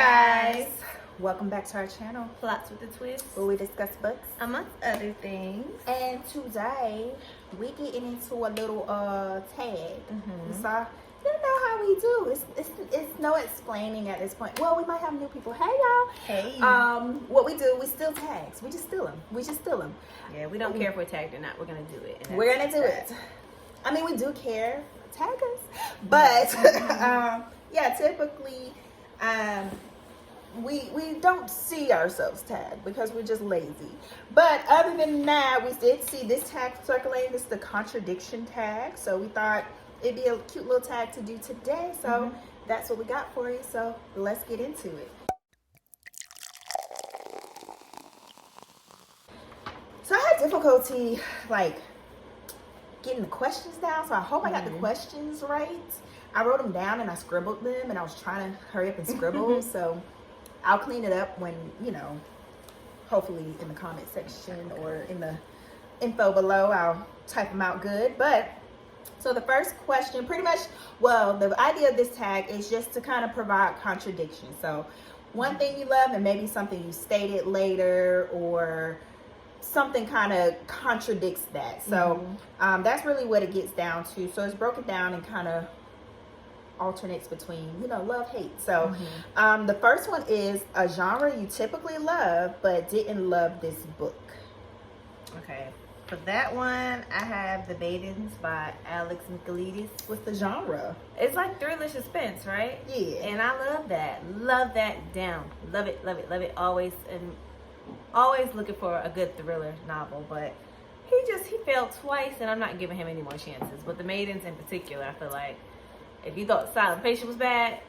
guys, welcome back to our channel, Plots with a Twist, where we discuss books amongst other things. And today we getting into a little tag. So you know how we do. It's no explaining at this point. Well, we might have new people. Hey y'all. Hey. What we do, we steal tags. We just steal them. Yeah, we don't care if we're tagged or not. We're gonna do it. We're gonna do it. I mean, we do care. Tag us, but yeah, typically. We don't see ourselves tagged because we're just lazy. But other than that, we did see this tag circulating. This is the contradiction tag. So we thought it'd be a cute little tag to do today. So that's what we got for you. So let's get into it. So I had difficulty like getting the questions down. So I hope I got the questions right. I wrote them down and I scribbled them, and I was trying to hurry up and scribble. So I'll clean it up when, hopefully in the comment section or in the info below, I'll type them out good. But so the first question, pretty much, well, the idea of this tag is just to kind of provide contradiction. So one thing you love and maybe something you stated later, or something kind of contradicts that. So that's really what it gets down to. So it's broken down and kind of alternates between, love, hate. So the first one is a genre you typically love but didn't love this book. Okay, for that one, I have The Maidens by MICHAELIDES. What's the genre? It's like thriller suspense, right? Yeah. And I love that down. Love it. Always looking for a good thriller novel, but he failed twice, and I'm not giving him any more chances. But The Maidens in particular, I feel like if you thought Silent Patient was bad,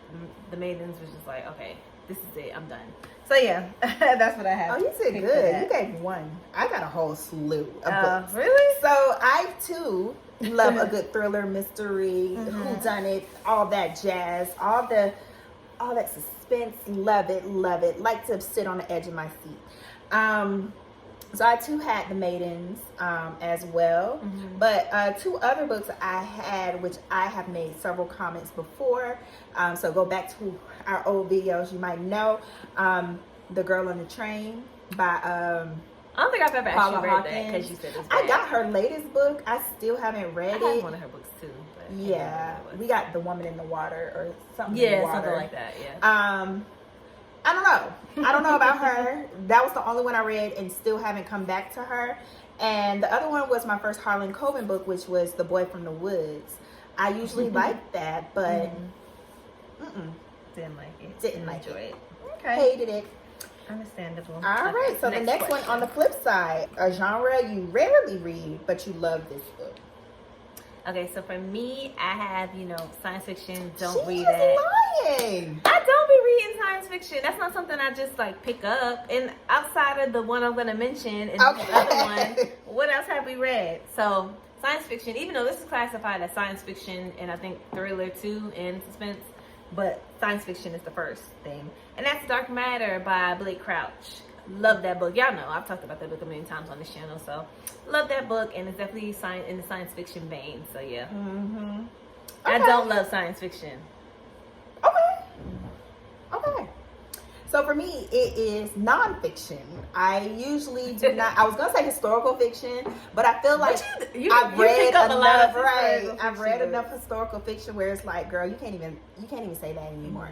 The Maidens was just like, okay, this is it, I'm done. So yeah, that's what I have. Oh, you did good. You gave one. I got a whole slew of books. Really? So I too love a good thriller, mystery, whodunit, all that jazz, all that suspense. Love it. Like to sit on the edge of my seat. So I too had The Maidens as well, but two other books I had, which I have made several comments before. So go back to our old videos, you might know. The Girl on the Train by I don't think I've ever actually read that because you said it's bad. I got her latest book. I still haven't read it. I have one of her books too. But yeah, we got The Woman in the Water or something. in the water. Something like that. Yeah. I don't know about her. That was the only one I read and still haven't come back to her. And the other one was my first Harlan Coben book, which was The Boy from the Woods. I usually like that, but Didn't like it. Didn't enjoy it. Okay. Hated it. Understandable. All right. So the next one on the flip side, a genre you rarely read, but you love this book. Okay, so for me, I have, science fiction. Don't read She's that. lying. I don't be reading science fiction. That's not something I just pick up. And outside of the one I'm going to mention and the other one, what else have we read? So science fiction, even though this is classified as science fiction and I think thriller too and suspense, but science fiction is the first thing. And that's Dark Matter by Blake Crouch. Love that book. Y'all know I've talked about that book a million times on this channel. So love that book, and it's definitely in the science fiction vein. So yeah. Okay. I don't love science fiction. Okay. So for me, it is nonfiction. I usually do not. I was gonna say historical fiction, but I feel like I've read enough. Right, I've read enough historical fiction where it's like, girl, you can't even say that anymore.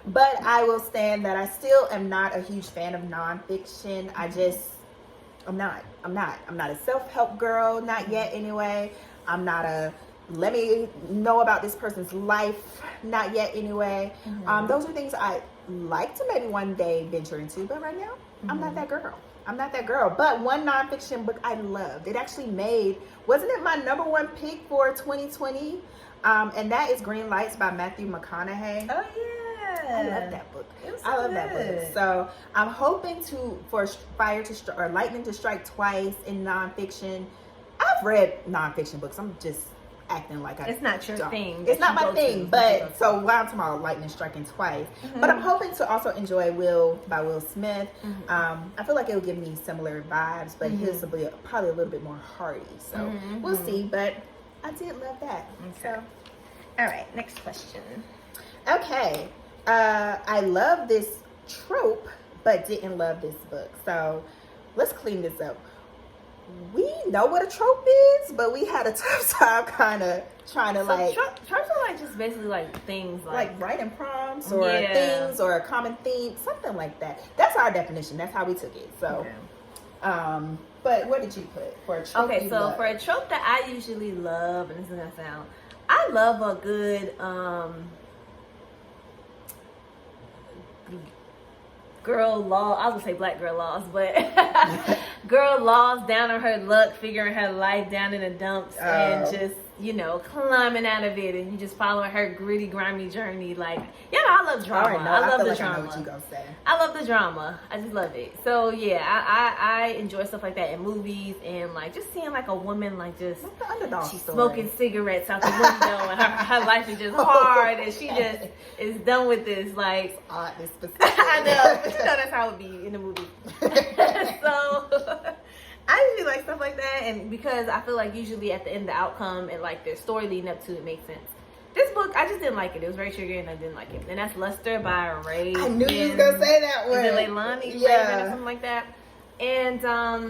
But I will stand that I still am not a huge fan of nonfiction. I'm not a self-help girl, not yet anyway. I'm not a let me know about this person's life, not yet anyway. Those are things I like to maybe one day venture into, but right now I'm not that girl. But one nonfiction book I loved, it actually wasn't it my #1 pick for 2020? And that is Green Lights by Matthew McConaughey. Oh yeah. I love that book. I love that book. So I'm hoping for lightning to strike twice in nonfiction. I've read nonfiction books. I'm just acting like it's not your thing. It's not my thing. But so while I'm talking about lightning striking twice, but I'm hoping to also enjoy Will by Will Smith. I feel like it will give me similar vibes, but his will be probably a little bit more hearty. So we'll see. But I did love that. Okay. So, all right, next question. Okay. I love this trope but didn't love this book. So let's clean this up. We know what a trope is, but we had a tough time kind of trying to tropes are like just basically like things like writing prompts or things or a common theme, something like that. That's our definition. That's how we took it. So, but what did you put for a trope? Okay, so for a trope that I usually love, and this is gonna sound, I love a good girl law. I was gonna say black girl laws, but girl laws down on her luck, figuring her life down in the dumps, and just, you know, climbing out of it, and you just following her gritty, grimy journey. Like, you know, I love drama. I love the drama. I know what you gonna say. I love the drama. I just love it. So yeah, I enjoy stuff like that in movies, and like just seeing like a woman like just she's smoking cigarettes out the window, and her life is just hard, and she just is done with this. Like, I know, but you know that's how it be in the movie. So I usually like stuff like that, and because I feel like usually at the end the outcome and like their story leading up to it makes sense. This book, I just didn't like it. It was very triggering, and I didn't like it. And that's Luster by Ray. I knew you was gonna say that one. Is it Leilani? Yeah, or something like that. And I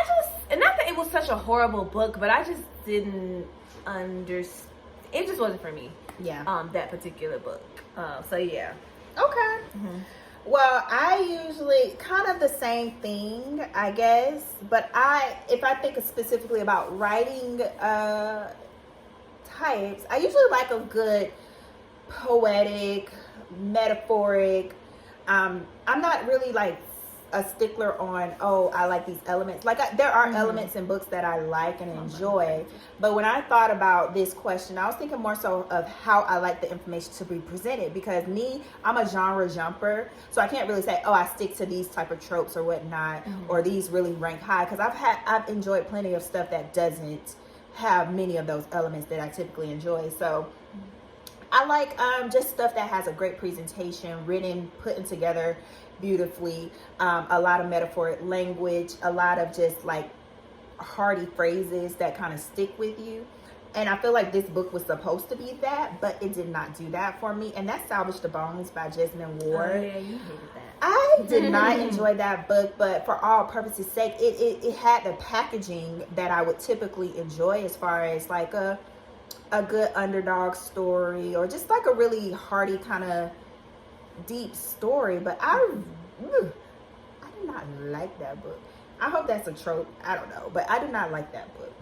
just, and not that it was such a horrible book, but I just didn't understand. It just wasn't for me. Yeah. That particular book. So yeah. Okay. Mm-hmm. Well, I usually kind of the same thing, I guess. But if I think specifically about writing types, I usually like a good poetic, metaphoric. I'm not really like a stickler on, I like these elements. Like there are elements in books that I like and enjoy, but when I thought about this question, I was thinking more so of how I like the information to be presented, because I'm a genre jumper, so I can't really say, I stick to these type of tropes or whatnot, or these really rank high, because I've enjoyed plenty of stuff that doesn't have many of those elements that I typically enjoy. So I like just stuff that has a great presentation, written, putting together beautifully, a lot of metaphoric language, a lot of just like hearty phrases that kind of stick with you. And I feel like this book was supposed to be that, but it did not do that for me. And that's Salvage the Bones by Jesmyn Ward. Oh yeah, you hated that. I did not enjoy that book, but for all purposes' sake, it had the packaging that I would typically enjoy, as far as like a good underdog story, or just like a really hearty kind of deep story. But I did not like that book. I hope that's a trope. I don't know, but I did not like that book.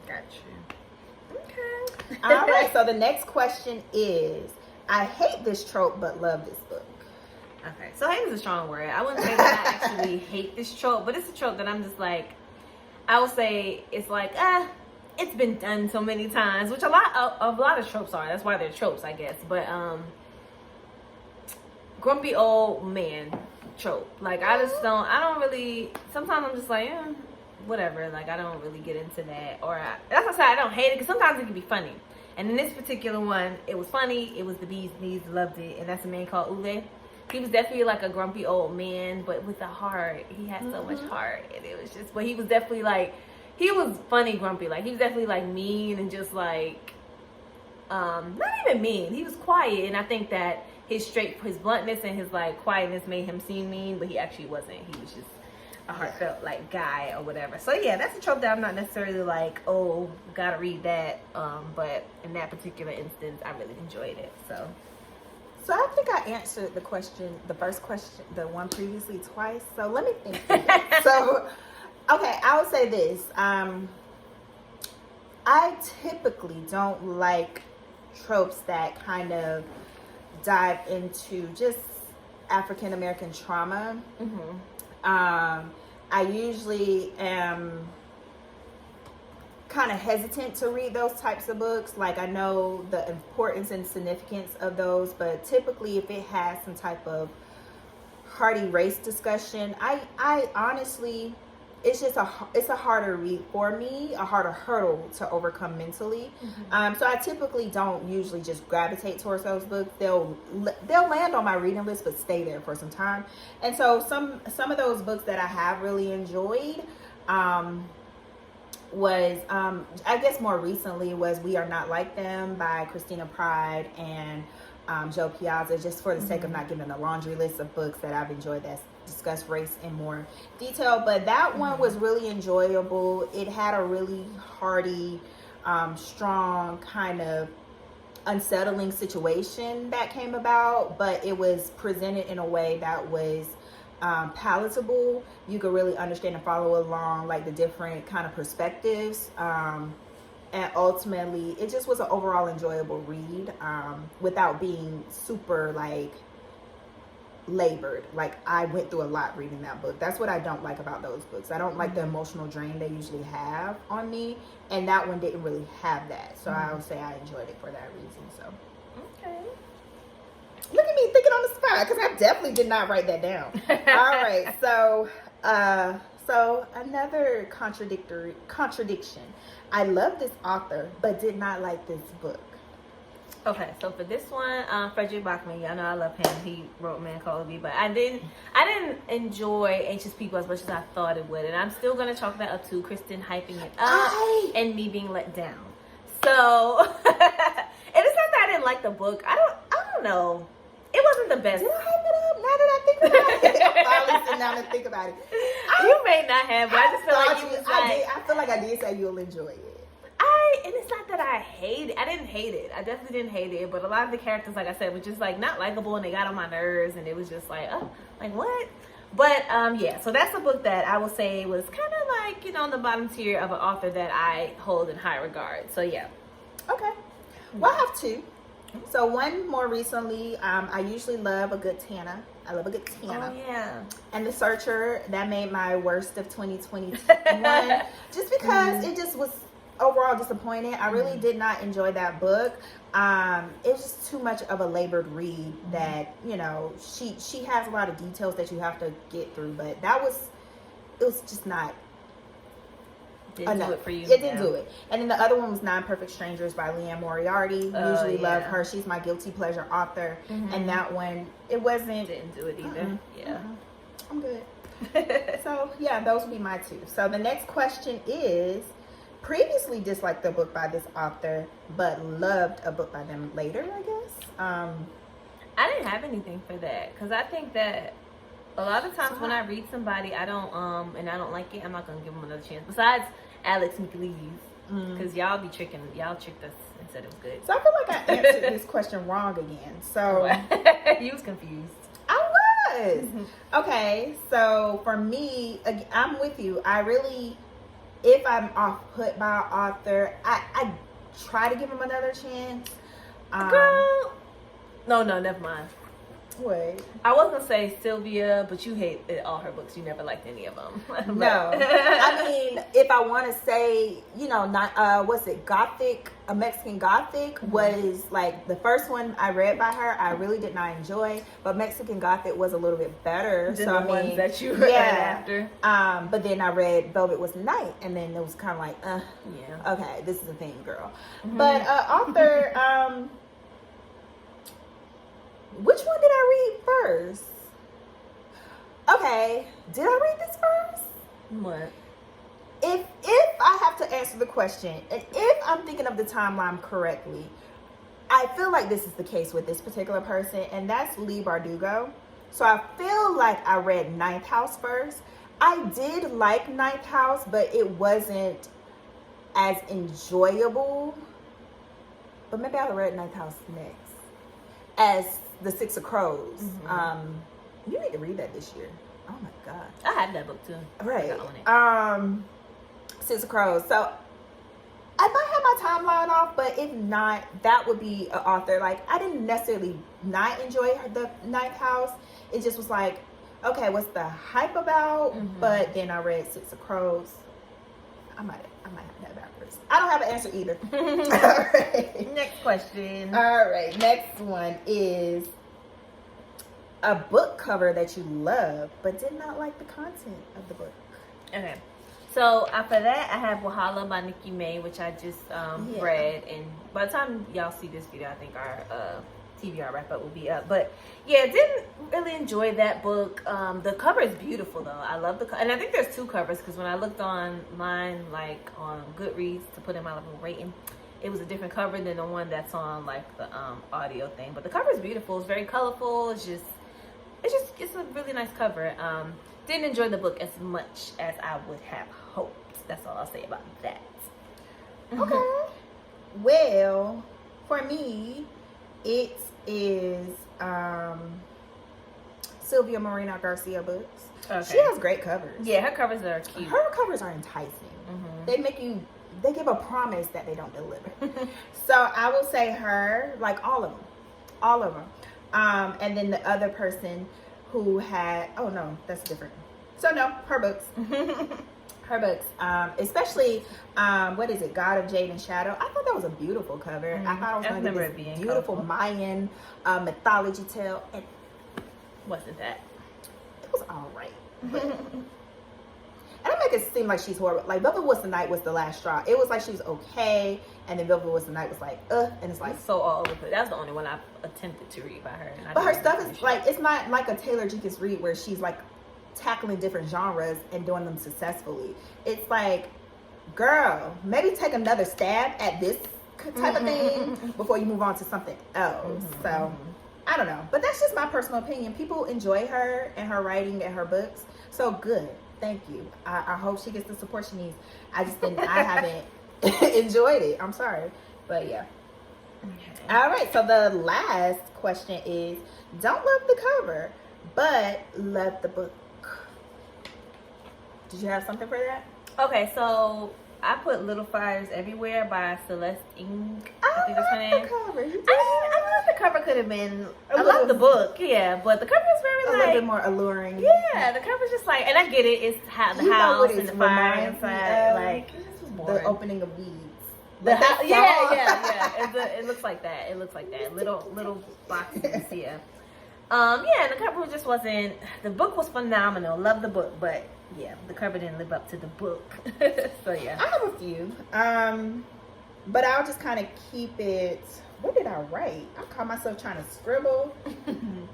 Got you. Okay. All right. So the next question is: I hate this trope, but love this book. Okay. So hate is a strong word. I wouldn't say that I actually hate this trope, but it's a trope that I'm just like, I would say it's like, it's been done so many times, which a lot of tropes are. That's why they're tropes, I guess. But grumpy old man trope. Like I don't really, sometimes I'm just like, whatever. Like I don't really get into that. Or that's why I say I don't hate it, because sometimes it can be funny. And in this particular one, it was funny. It was the bee's knees, loved it. And that's a man called Uwe. He was definitely like a grumpy old man, but with a heart. He had so much heart. And it was just, but he was definitely like, he was funny grumpy. Like he was definitely like mean, and just like, not even mean. He was quiet. And I think that his bluntness and his like quietness made him seem mean, but he actually wasn't. He was just a heartfelt like guy or whatever. So yeah, that's a trope that I'm not necessarily like, gotta read that. But in that particular instance, I really enjoyed it. So I think I answered the first question, the one previously, twice. So let me think through that. So, okay, I would say this. I typically don't like tropes that kind of dive into just African American trauma. I usually am kind of hesitant to read those types of books. Like I know the importance and significance of those, but typically if it has some type of hearty race discussion, I honestly, it's a harder read for me, a harder hurdle to overcome mentally. So I typically don't usually just gravitate towards those books. They'll land on my reading list, but stay there for some time. And so some of those books that I have really enjoyed, was I guess more recently was We Are Not Like Them by Christina Pride, and Joe Piazza, just for the sake of not giving a laundry list of books that I've enjoyed that discuss race in more detail. But that one was really enjoyable. It had a really hearty, strong kind of unsettling situation that came about, but it was presented in a way that was palatable. You could really understand and follow along like the different kind of perspectives, and ultimately it just was an overall enjoyable read, without being super like labored. Like I went through a lot reading that book. That's what I don't like about those books. I don't like the emotional drain they usually have on me, and that one didn't really have that. So I would say I enjoyed it for that reason. So okay, look at me thinking on the spot, because I definitely did not write that down. All right, so another contradiction. I love this author but did not like this book. Okay, so for this one, Frederick Bachman, y'all know I love him. He wrote Man Called Me, but I didn't enjoy Anxious People as much as I thought it would, and I'm still gonna chalk that up to Kristen hyping it up and me being let down. So, and it's not that I didn't like the book. I don't know. It wasn't the best. Did I hype it up? Now that I think about it, I'm finally sitting down and think about it. You may not have, but I just feel like you was like. I feel like I did say you'll enjoy it. And it's not that I hate it. I didn't hate it. I definitely didn't hate it. But a lot of the characters, like I said, were just like not likable, and they got on my nerves, and it was just like, oh, like what? But yeah, so that's a book that I will say was kind of like, you know, on the bottom tier of an author that I hold in high regard. So yeah. Okay. Well, I have two. So one more recently, I usually love a good Tana. I love a good Tana. Oh yeah. And The Searcher, that made my worst of 2021 just because it just was overall disappointing. I really did not enjoy that book. It was just too much of a labored read that, you know, she has a lot of details that you have to get through, but it was just not didn't do it for you. It didn't do it. And then the other one was Nine Perfect Strangers by Leanne Moriarty. Usually love her. She's my guilty pleasure author. And that one, it wasn't. Didn't do it either. Yeah. I'm good. So yeah, those would be my two. So the next question is, previously disliked the book by this author, but loved a book by them later, I guess. I didn't have anything for that, because I think that a lot of times when I read somebody, I don't like it, I'm not gonna give them another chance. Besides Alex McLeese, because y'all tricked us and said it was good. So I feel like I answered this question wrong again. So you was confused. I was. Okay, so for me, I'm with you. I really, if I'm off put by an author, I try to give him another chance. Girl, no, never mind. Wait. I was gonna say Sylvia, but you hate all her books. You never liked any of them. No. I mean, if I want to say, you know, not what's it, Gothic, a Mexican Gothic was like the first one I read by her. I really did not enjoy, but Mexican Gothic was a little bit better. Than the ones that you read after. But then I read Velvet Was Night, and then it was kind of like, yeah, okay, this is a thing, girl. But author, which one did I read first? Okay, did I read this first? What? If I have to answer the question, and if I'm thinking of the timeline correctly, I feel like this is the case with this particular person, and that's Leigh Bardugo. So I feel like I read Ninth House first. I did like Ninth House, but it wasn't as enjoyable. But maybe I'll read Ninth House next. As The Six of Crows. You need to read that this year. Oh my god. I had that book too. Right. Six of Crows. So I might have my timeline off, but if not, that would be an author. Like, I didn't necessarily not enjoy the Ninth House. It just was like, okay, what's the hype about? But then I read Six of Crows. I might have that backwards. I don't have an answer either. All right. Next question. All right. Next one is a book cover that you love but did not like the content of the book. Okay. So after that, I have Wahala by Nikki May, which I just read. And by the time y'all see this video, I think our TBR wrap up will be up. But yeah, didn't really enjoy that book. The cover is beautiful though. I love the cover, and I think there's two covers because when I looked online, like on Goodreads to put in my little rating, it was a different cover than the one that's on like the audio thing. But the cover is beautiful. It's very colorful. It's a really nice cover. Didn't enjoy the book as much as I would have hoped. That's all I'll say about that. Okay. Well, for me, it is Sylvia Moreno Garcia books. Okay. She has great covers. Yeah, her covers are cute. Her covers are enticing. They give a promise that they don't deliver. So I will say her, like all of them. And then the other person who had, oh no, that's different. So no, her books. Her books, especially, what is it, God of Jade and Shadow. I thought that was a beautiful cover. I thought it was going to be this beautiful colorful Mayan mythology tale. And wasn't that? It was all right. And I make it seem like she's horrible. Like, Velvet Was the Night was the last straw. It was like she was okay, and then Velvet Was the Night was like, and it's like. It's so all over. That's the only one I've attempted to read by her. But her stuff is like, it's not like a Taylor Jenkins Reid where she's like tackling different genres and doing them successfully. It's like, girl, maybe take another stab at this type of thing before you move on to something else. So, I don't know. But that's just my personal opinion. People enjoy her and her writing and her books. So good. Thank you. I hope she gets the support she needs. I haven't enjoyed it. I'm sorry. But yeah. Okay. All right. So the last question is, don't love the cover, but love the book. Did you have something for that? Okay, so I put Little Fires Everywhere by Celeste Ng. I think that's her name. The cover. You did. I thought the cover could have been. I love the book, yeah, but the cover is very a little bit more alluring. Yeah, the cover's just like, and I get it. It's the house and the fire inside, like the opening of Weeds. The house, yeah. It looks like that. It looks like that. Little boxes, yeah. Yeah, and the cover just wasn't. The book was phenomenal. Love the book, but yeah, the cover didn't live up to the book. So yeah, I have a few. But I'll just kind of keep it. What did I write? I caught myself trying to scribble.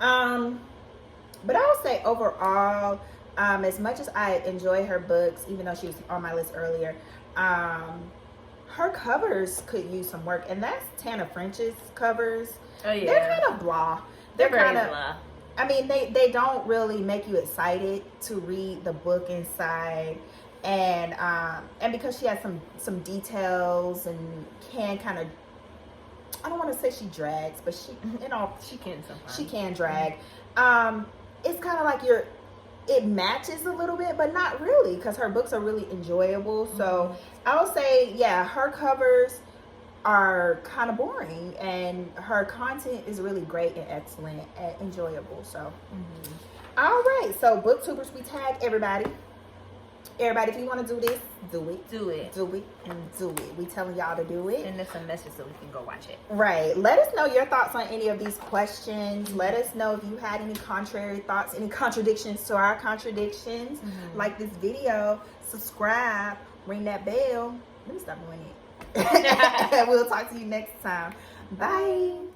But I would say overall, as much as I enjoy her books, even though she was on my list earlier, her covers could use some work, and that's Tana French's covers. Oh yeah, they're kind of blah. They're kind of blah. I mean, they don't really make you excited to read the book inside, and because she has some details and can kind of, I don't want to say she drags, but she she can sometimes. She can drag. It's kind of like it matches a little bit, but not really, because her books are really enjoyable. So I would say, yeah, her covers are kind of boring, and her content is really great and excellent and enjoyable. So all right, so booktubers, we tag everybody. If you want to do this, do it. We telling y'all to do it. Send us a message so we can go watch it. Right. Let us know your thoughts on any of these questions. Let us know if you had any contrary thoughts, any contradictions to our contradictions. Like this video, subscribe, ring that bell. Let me stop doing it. We'll talk to you next time. Bye.